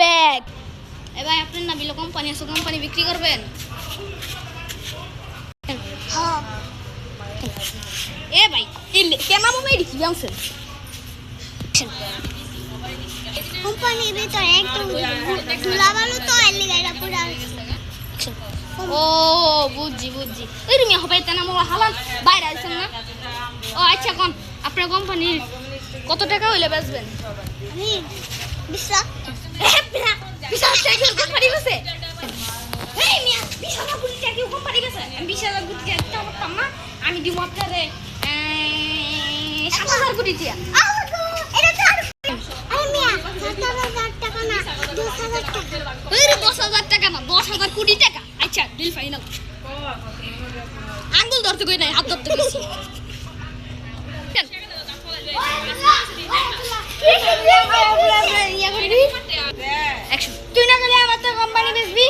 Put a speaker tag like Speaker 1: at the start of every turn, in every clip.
Speaker 1: Bag. এ ভাই আপনার না বিলো কোম্পানি আছে, কোম্পানি বিক্রি করবেন?
Speaker 2: হ্যাঁ
Speaker 1: এ ভাই কেমন মোবাইল কি জানছেন?
Speaker 2: কোম্পানির ভিতরে একটু ধুলাবালু তো এর লিগে এটা পুরা
Speaker 1: ও বুঝছি বুঝছি। ওই রুমিয়া হবে তা না মোরা হালাল বাইরে আছেন না? ও আচ্ছা কোন আপনার কোম্পানির কত টাকা হইলে বেচবেন?
Speaker 2: আমি 20 লাখ।
Speaker 1: বিশাল টাকা কোম্পানি বেচে? এই মিয়া 20,000 কোটি টাকা কোম্পানি বেচে? আমি 20,000 কোটি টাকা দিতে পারতাম না। আমি দিব আপনারে 7,000 কোটি টাকা।
Speaker 2: এটা তো আরে মিয়া 7,000 টাকা না 10,000 টাকা।
Speaker 1: ওই 10,000 টাকা না 10,000 কোটি টাকা। আচ্ছা ডিল ফাইনাল। আঙ্গুল ধরতে কই নাই, হাত ধরতে কইছি। তুই না গেলে আমার তো কোম্পানি বেচবি?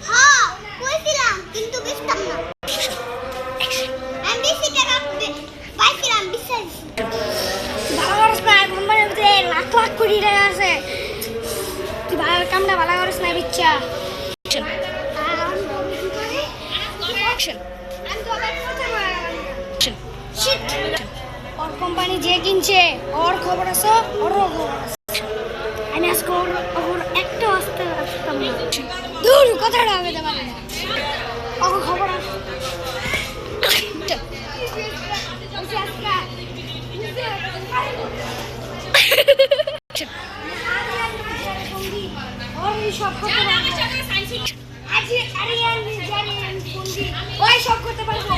Speaker 2: হ্যাঁ কইছিলাম কিন্তু বেচতাম না। আমি বেশি টাকা পাইছিলাম বিশ্বাস।
Speaker 1: ভালো করিস না, কোম্পানিতে লাখ লাখ কোটি টাকা আছে। তুই ভালো কামটা ভালো করিস না বিচ্ছা। ওর কোম্পানি যে কিনছে ওর খবর আছে, ওরও খবর আছে। আমি আজকে ওর একটা আসতে আসতাম না। দূর কথাটা হবে তোমার ওর খবর আছে। সব করতে পারবো।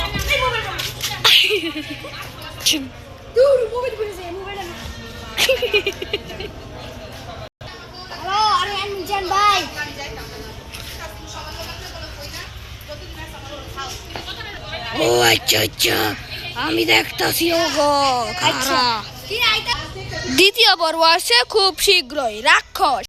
Speaker 1: হ্যালো আরে মিজান ভাই, ও আচ্ছা আচ্ছা আমি দেখতাছি। ওগো দ্বিতীয় পর্ব আসছে খুব শীঘ্রই। রাক্ষস।